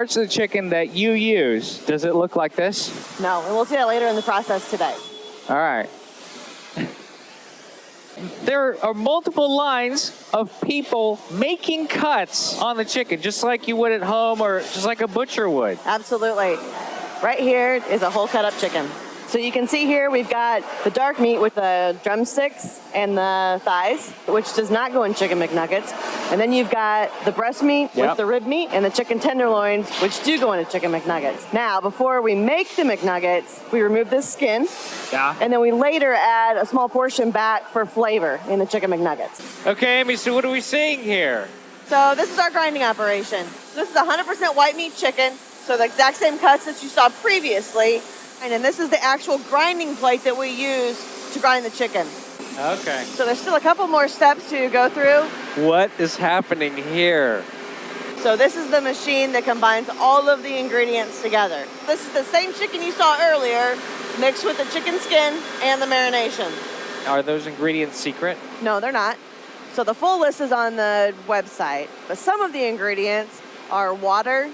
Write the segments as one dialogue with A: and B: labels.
A: Parts of the chicken that you use, does it look like this?
B: No, and we'll see that later in the process today.
A: All right. There are multiple lines of people making cuts on the chicken, just like you would at home or just like a butcher would.
B: Absolutely. Right here is a whole cut up chicken. So you can see here we've got the dark meat with the drumsticks and the thighs, which does not go in Chicken McNuggets. And then you've got the breast meat with the rib meat and the chicken tenderloins, which do go into Chicken McNuggets. Now, before we make the McNuggets, we remove this skin.
A: Yeah.
B: And then we later add a small portion back for flavor in the Chicken McNuggets.
A: Okay, Amy, so what are we seeing here?
B: So this is our grinding operation. This is 100% white meat chicken. So the exact same cuts that you saw previously. And then this is the actual grinding plate that we use to grind the chicken.
A: Okay.
B: So there's still a couple more steps to go through.
A: What is happening here?
B: So this is the machine that combines all of the ingredients together. This is the same chicken you saw earlier, mixed with the chicken skin and the marination.
A: Are those ingredients secret?
B: No, they're not. So the full list is on the website, but some of the ingredients are water,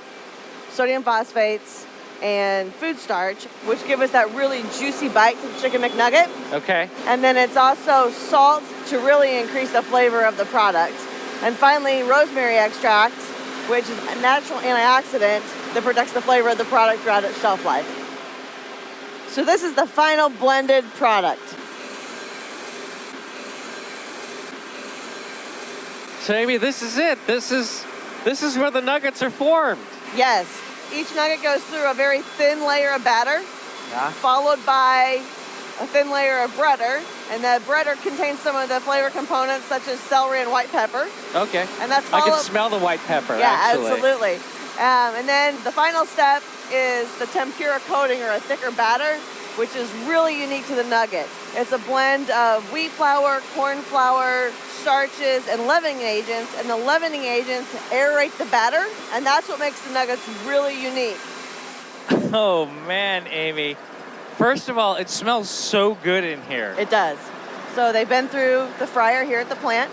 B: sodium phosphates, and food starch, which give us that really juicy bite to the Chicken McNugget.
A: Okay.
B: And then it's also salt to really increase the flavor of the product. And finally, rosemary extract, which is a natural antioxidant that protects the flavor of the product throughout its shelf life. So this is the final blended product.
A: So Amy, this is it. This is where the nuggets are formed.
B: Yes. Each nugget goes through a very thin layer of batter,
A: Yeah.
B: followed by a thin layer of breader, and that breader contains some of the flavor components such as celery and white pepper.
A: Okay.
B: And that's
A: I
B: followed...
A: can smell the white pepper,
B: Yeah,
A: actually.
B: absolutely. And then the final step is the tempura coating, or a thicker batter, which is really unique to the nugget. It's a blend of wheat flour, corn flour, starches, and leavening agents, and the leavening agents aerate the batter, and that's what makes the nuggets really unique.
A: Oh, man, Amy. First of all, it smells so good in here.
B: It does. So they've been through the fryer here at the plant.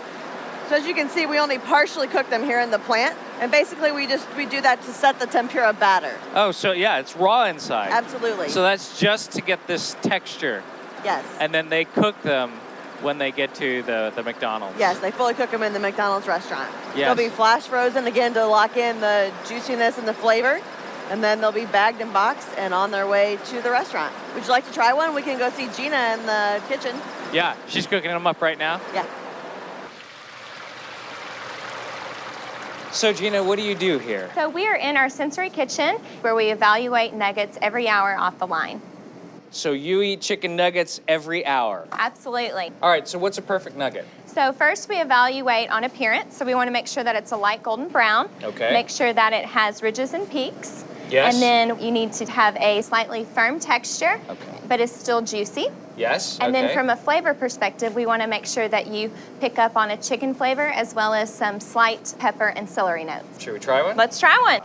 B: So as you can see, we only partially cook them here in the plant, and basically we do that to set the tempura batter.
A: Oh, so yeah, it's raw inside.
B: Absolutely.
A: So that's just to get this texture.
B: Yes.
A: And then they cook them when they get to the McDonald's.
B: Yes, they fully cook them in the McDonald's restaurant.
A: Yes.
B: They'll be flash frozen again to lock in the juiciness and the flavor, and then they'll be bagged and boxed and on their way to the restaurant. Would you like to try one? We can go see Gina in the kitchen.
A: Yeah, she's cooking them up right now.
B: Yeah.
A: So Gina, what do you do here?
C: So we are in our sensory kitchen where we evaluate nuggets every hour off the line.
A: So you eat chicken nuggets every hour.
C: Absolutely.
A: All right, so what's a perfect nugget?
C: So first we evaluate on appearance. So we want to make sure that it's a light golden brown.
A: Okay.
C: Make sure that it has ridges and peaks.
A: Yes.
C: And then you need to have a slightly firm texture,
A: Okay.
C: but it's still juicy.
A: Yes,
C: And
A: okay.
C: then from a flavor perspective, we want to make sure that you pick up on a chicken flavor as well as some slight pepper and celery notes.
A: Should we try one?
C: Let's try one.